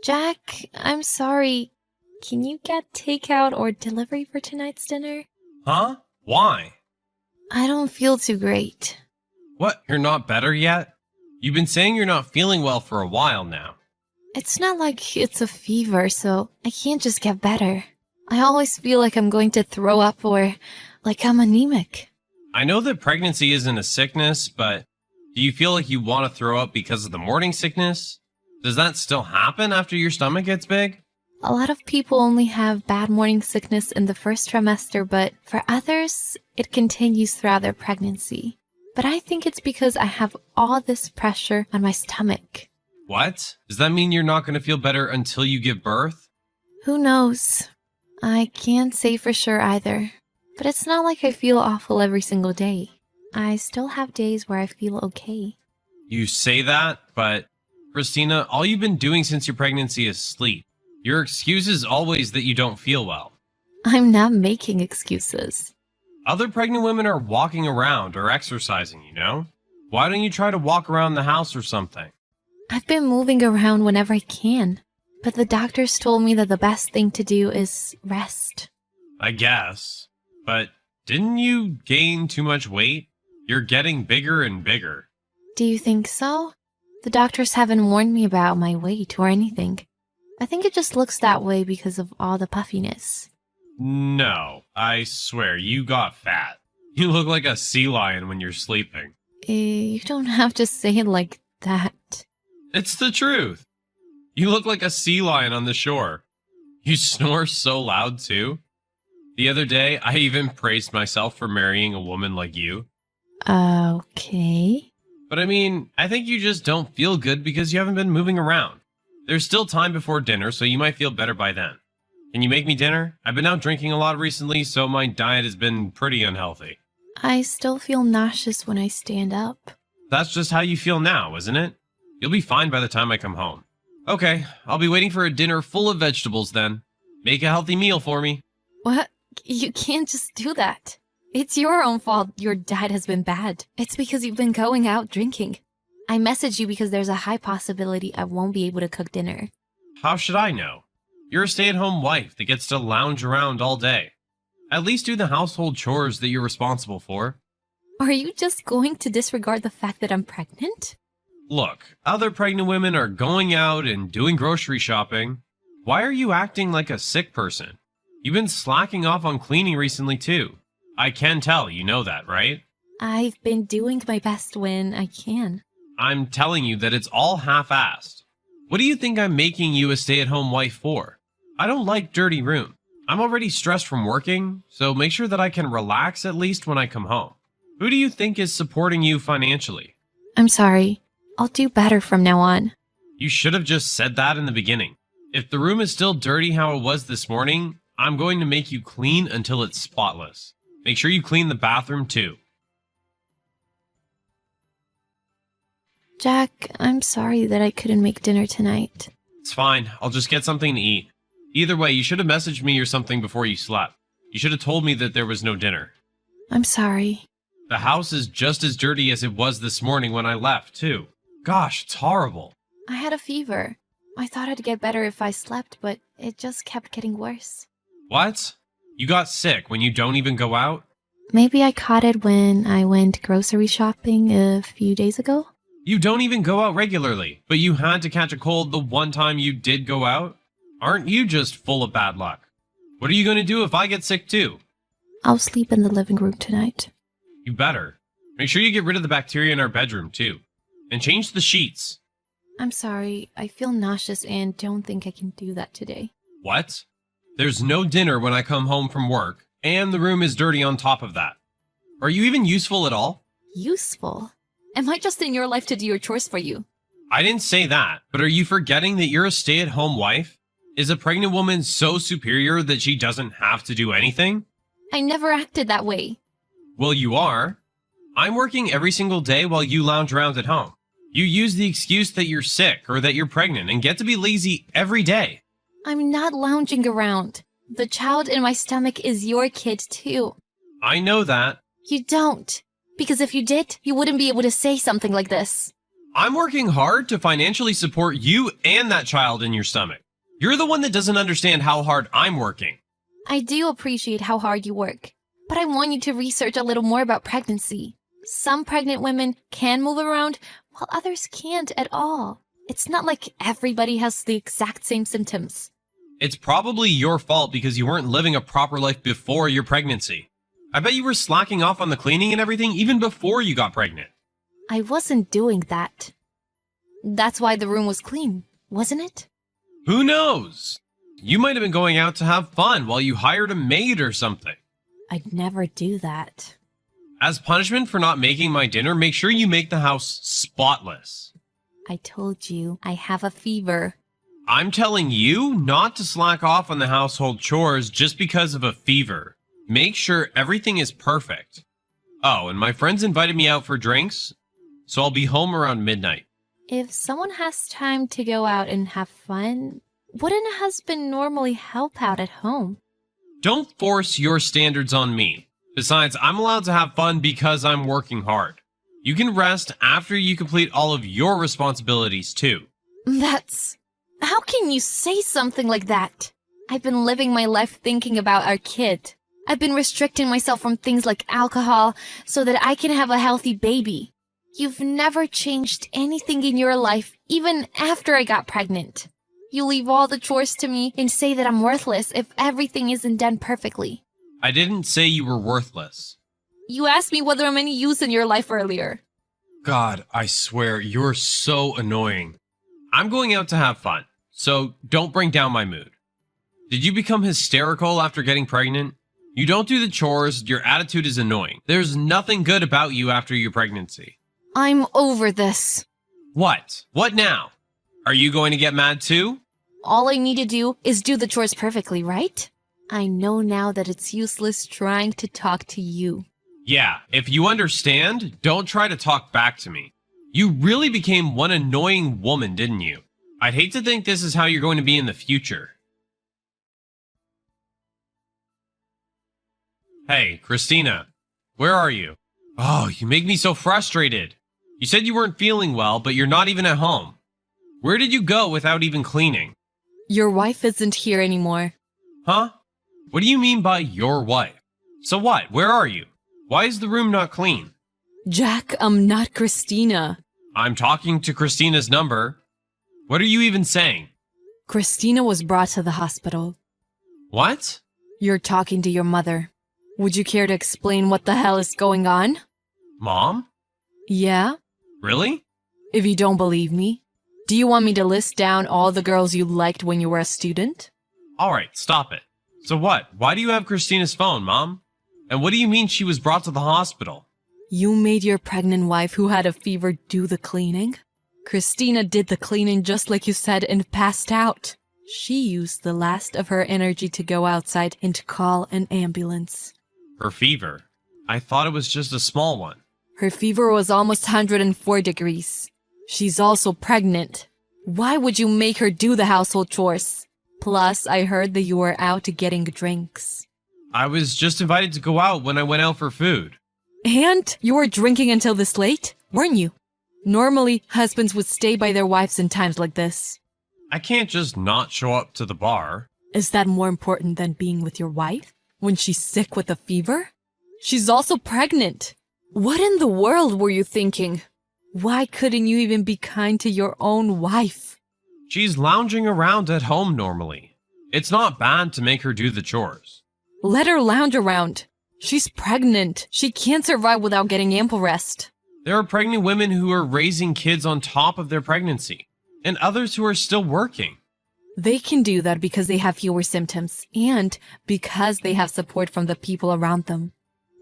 Jack, I'm sorry. Can you get takeout or delivery for tonight's dinner? Huh? Why? I don't feel too great. What, you're not better yet? You've been saying you're not feeling well for a while now. It's not like it's a fever, so I can't just get better. I always feel like I'm going to throw up or like I'm anemic. I know that pregnancy isn't a sickness, but do you feel like you want to throw up because of the morning sickness? Does that still happen after your stomach gets big? A lot of people only have bad morning sickness in the first trimester, but for others, it continues throughout their pregnancy. But I think it's because I have all this pressure on my stomach. What? Does that mean you're not going to feel better until you give birth? Who knows? I can't say for sure either. But it's not like I feel awful every single day. I still have days where I feel okay. You say that, but Christina, all you've been doing since your pregnancy is sleep. Your excuse is always that you don't feel well. I'm not making excuses. Other pregnant women are walking around or exercising, you know? Why don't you try to walk around the house or something? I've been moving around whenever I can, but the doctors told me that the best thing to do is rest. I guess. But didn't you gain too much weight? You're getting bigger and bigger. Do you think so? The doctors haven't warned me about my weight or anything. I think it just looks that way because of all the puffiness. No, I swear, you got fat. You look like a sea lion when you're sleeping. You don't have to say it like that. It's the truth. You look like a sea lion on the shore. You snore so loud, too. The other day, I even praised myself for marrying a woman like you. Okay. But I mean, I think you just don't feel good because you haven't been moving around. There's still time before dinner, so you might feel better by then. Can you make me dinner? I've been out drinking a lot recently, so my diet has been pretty unhealthy. I still feel nauseous when I stand up. That's just how you feel now, isn't it? You'll be fine by the time I come home. Okay, I'll be waiting for a dinner full of vegetables then. Make a healthy meal for me. What? You can't just do that. It's your own fault your diet has been bad. It's because you've been going out drinking. I messaged you because there's a high possibility I won't be able to cook dinner. How should I know? You're a stay-at-home wife that gets to lounge around all day. At least do the household chores that you're responsible for. Are you just going to disregard the fact that I'm pregnant? Look, other pregnant women are going out and doing grocery shopping. Why are you acting like a sick person? You've been slacking off on cleaning recently too. I can tell, you know that, right? I've been doing my best when I can. I'm telling you that it's all half-assed. What do you think I'm making you a stay-at-home wife for? I don't like dirty room. I'm already stressed from working, so make sure that I can relax at least when I come home. Who do you think is supporting you financially? I'm sorry. I'll do better from now on. You should have just said that in the beginning. If the room is still dirty how it was this morning, I'm going to make you clean until it's spotless. Make sure you clean the bathroom too. Jack, I'm sorry that I couldn't make dinner tonight. It's fine. I'll just get something to eat. Either way, you should have messaged me or something before you slept. You should have told me that there was no dinner. I'm sorry. The house is just as dirty as it was this morning when I left, too. Gosh, it's horrible. I had a fever. I thought I'd get better if I slept, but it just kept getting worse. What? You got sick when you don't even go out? Maybe I caught it when I went grocery shopping a few days ago? You don't even go out regularly, but you had to catch a cold the one time you did go out? Aren't you just full of bad luck? What are you going to do if I get sick too? I'll sleep in the living room tonight. You better. Make sure you get rid of the bacteria in our bedroom too. And change the sheets. I'm sorry. I feel nauseous and don't think I can do that today. What? There's no dinner when I come home from work, and the room is dirty on top of that. Are you even useful at all? Useful? Am I just in your life to do your chores for you? I didn't say that, but are you forgetting that you're a stay-at-home wife? Is a pregnant woman so superior that she doesn't have to do anything? I never acted that way. Well, you are. I'm working every single day while you lounge around at home. You use the excuse that you're sick or that you're pregnant and get to be lazy every day. I'm not lounging around. The child in my stomach is your kid too. I know that. You don't. Because if you did, you wouldn't be able to say something like this. I'm working hard to financially support you and that child in your stomach. You're the one that doesn't understand how hard I'm working. I do appreciate how hard you work, but I want you to research a little more about pregnancy. Some pregnant women can move around, while others can't at all. It's not like everybody has the exact same symptoms. It's probably your fault because you weren't living a proper life before your pregnancy. I bet you were slacking off on the cleaning and everything even before you got pregnant. I wasn't doing that. That's why the room was clean, wasn't it? Who knows? You might have been going out to have fun while you hired a maid or something. I'd never do that. As punishment for not making my dinner, make sure you make the house spotless. I told you, I have a fever. I'm telling you not to slack off on the household chores just because of a fever. Make sure everything is perfect. Oh, and my friends invited me out for drinks, so I'll be home around midnight. If someone has time to go out and have fun, wouldn't a husband normally help out at home? Don't force your standards on me. Besides, I'm allowed to have fun because I'm working hard. You can rest after you complete all of your responsibilities too. How can you say something like that? I've been living my life thinking about our kid. I've been restricting myself from things like alcohol so that I can have a healthy baby. You've never changed anything in your life, even after I got pregnant. You leave all the chores to me and say that I'm worthless if everything isn't done perfectly. I didn't say you were worthless. You asked me whether I'm any use in your life earlier. God, I swear, you're so annoying. I'm going out to have fun, so don't bring down my mood. Did you become hysterical after getting pregnant? You don't do the chores, your attitude is annoying. There's nothing good about you after your pregnancy. I'm over this. What? What now? Are you going to get mad too? All I need to do is do the chores perfectly, right? I know now that it's useless trying to talk to you. Yeah, if you understand, don't try to talk back to me. You really became one annoying woman, didn't you? I'd hate to think this is how you're going to be in the future. Hey, Christina, where are you? Oh, you make me so frustrated. You said you weren't feeling well, but you're not even at home. Where did you go without even cleaning? Your wife isn't here anymore. Huh? What do you mean by your wife? So what? Where are you? Why is the room not clean? Jack, I'm not Christina. I'm talking to Christina's number. What are you even saying? Christina was brought to the hospital. What? You're talking to your mother. Would you care to explain what the hell is going on? Mom? Yeah? Really? If you don't believe me, do you want me to list down all the girls you liked when you were a student? Alright, stop it. So what? Why do you have Christina's phone, Mom? And what do you mean she was brought to the hospital? You made your pregnant wife who had a fever do the cleaning? Christina did the cleaning just like you said and passed out. She used the last of her energy to go outside and to call an ambulance. Her fever? I thought it was just a small one. Her fever was almost 104 degrees. She's also pregnant. Why would you make her do the household chores? Plus, I heard that you were out getting drinks. I was just invited to go out when I went out for food. And you were drinking until this late, weren't you? Normally, husbands would stay by their wives in times like this. I can't just not show up to the bar. Is that more important than being with your wife when she's sick with a fever? She's also pregnant. What in the world were you thinking? Why couldn't you even be kind to your own wife? She's lounging around at home normally. It's not bad to make her do the chores. Let her lounge around. She's pregnant. She can't survive without getting ample rest. There are pregnant women who are raising kids on top of their pregnancy, and others who are still working. They can do that because they have fewer symptoms and because they have support from the people around them.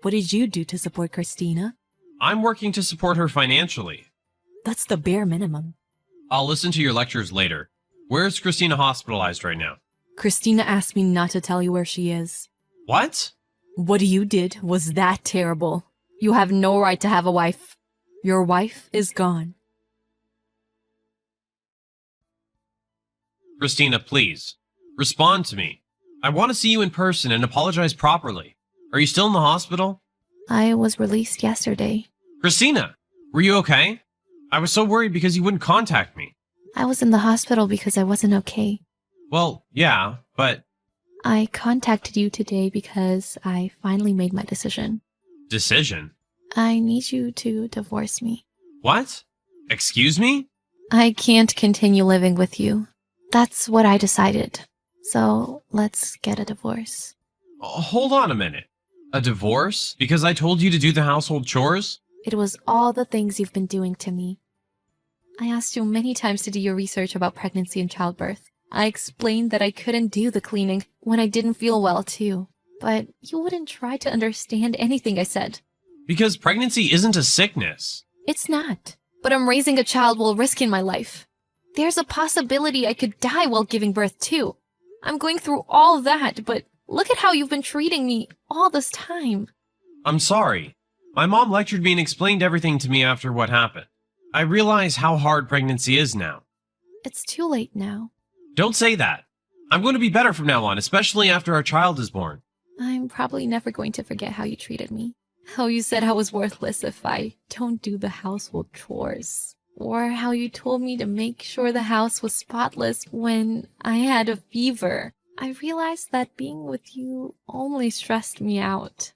What did you do to support Christina? I'm working to support her financially. That's the bare minimum. I'll listen to your lectures later. Where's Christina hospitalized right now? Christina asked me not to tell you where she is. What? What you did was that terrible. You have no right to have a wife. Your wife is gone. Christina, please. Respond to me. I want to see you in person and apologize properly. Are you still in the hospital? I was released yesterday. Christina, were you okay? I was so worried because you wouldn't contact me. I was in the hospital because I wasn't okay. Well, yeah, but I contacted you today because I finally made my decision. decision? I need you to divorce me. What? Excuse me? I can't continue living with you. That's what I decided. So let's get a divorce. Hold on a minute. A divorce? Because I told you to do the household chores? It was all the things you've been doing to me. I asked you many times to do your research about pregnancy and childbirth. I explained that I couldn't do the cleaning when I didn't feel well too. But you wouldn't try to understand anything I said. Because pregnancy isn't a sickness. It's not. But I'm raising a child while risking my life. There's a possibility I could die while giving birth too. I'm going through all that, but look at how you've been treating me all this time. I'm sorry. My mom lectured me and explained everything to me after what happened. I realize how hard pregnancy is now. It's too late now. Don't say that. I'm going to be better from now on, especially after our child is born. I'm probably never going to forget how you treated me. How you said I was worthless if I don't do the household chores. Or how you told me to make sure the house was spotless when I had a fever. I realized that being with you only stressed me out.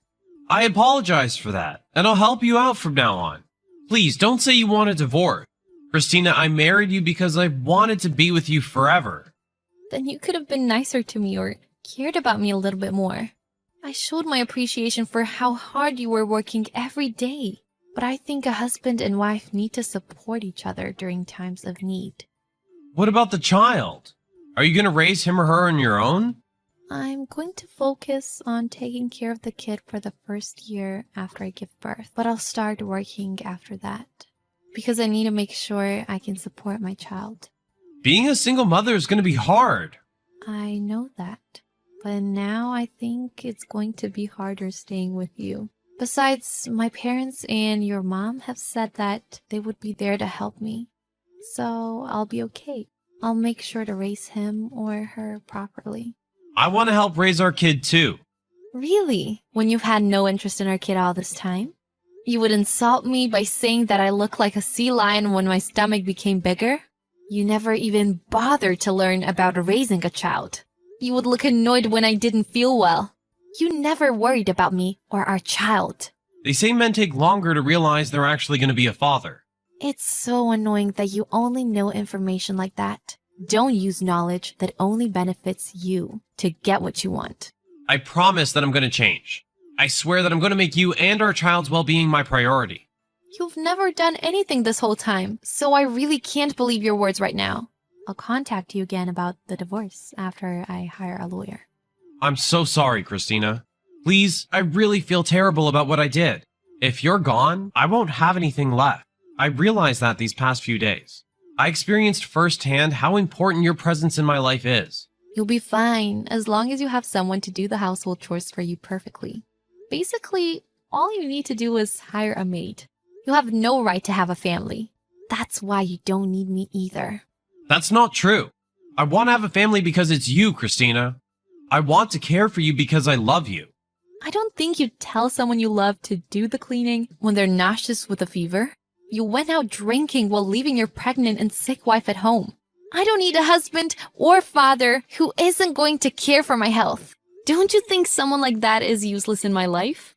I apologize for that, and I'll help you out from now on. Please, don't say you want a divorce. Christina, I married you because I wanted to be with you forever. Then you could have been nicer to me or cared about me a little bit more. I showed my appreciation for how hard you were working every day. But I think a husband and wife need to support each other during times of need. What about the child? Are you going to raise him or her on your own? I'm going to focus on taking care of the kid for the first year after I give birth, but I'll start working after that because I need to make sure I can support my child. Being a single mother is going to be hard. I know that, but now I think it's going to be harder staying with you. Besides, my parents and your mom have said that they would be there to help me, so I'll be okay. I'll make sure to raise him or her properly. I want to help raise our kid too. Really? When you've had no interest in our kid all this time? You would insult me by saying that I look like a sea lion when my stomach became bigger? You never even bothered to learn about raising a child. You would look annoyed when I didn't feel well. You never worried about me or our child. They say men take longer to realize they're actually going to be a father. It's so annoying that you only know information like that. Don't use knowledge that only benefits you to get what you want. I promise that I'm going to change. I swear that I'm going to make you and our child's well-being my priority. You've never done anything this whole time, so I really can't believe your words right now. I'll contact you again about the divorce after I hire a lawyer. I'm so sorry, Christina. Please, I really feel terrible about what I did. If you're gone, I won't have anything left. I realized that these past few days. I experienced firsthand how important your presence in my life is. You'll be fine as long as you have someone to do the household chores for you perfectly. Basically, all you need to do is hire a maid. You have no right to have a family. That's why you don't need me either. That's not true. I want to have a family because it's you, Christina. I want to care for you because I love you. I don't think you'd tell someone you love to do the cleaning when they're nauseous with a fever. You went out drinking while leaving your pregnant and sick wife at home. I don't need a husband or father who isn't going to care for my health. Don't you think someone like that is useless in my life?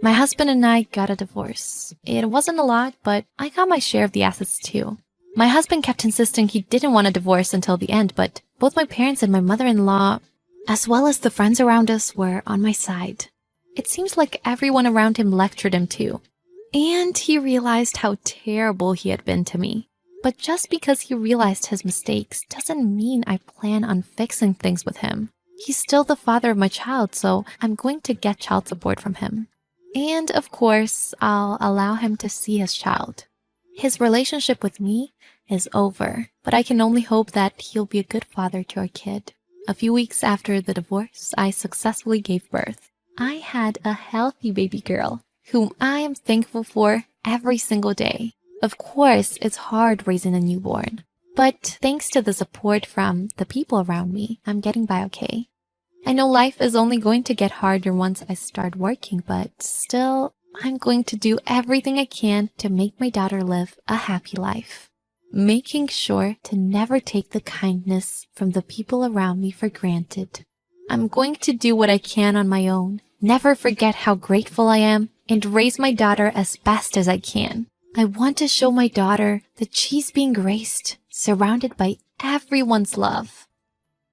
My husband and I got a divorce. It wasn't a lot, but I got my share of the assets too. My husband kept insisting he didn't want a divorce until the end, but both my parents and my mother-in-law, as well as the friends around us, were on my side. It seems like everyone around him lectured him too. And he realized how terrible he had been to me. But just because he realized his mistakes doesn't mean I plan on fixing things with him. He's still the father of my child, so I'm going to get child support from him. And of course, I'll allow him to see his child. His relationship with me is over, but I can only hope that he'll be a good father to our kid. A few weeks after the divorce, I successfully gave birth. I had a healthy baby girl, whom I am thankful for every single day. Of course, it's hard raising a newborn, but thanks to the support from the people around me, I'm getting by okay. I know life is only going to get harder once I start working, but still, I'm going to do everything I can to make my daughter live a happy life, making sure to never take the kindness from the people around me for granted. I'm going to do what I can on my own, never forget how grateful I am, and raise my daughter as best as I can. I want to show my daughter that she's being graced, surrounded by everyone's love.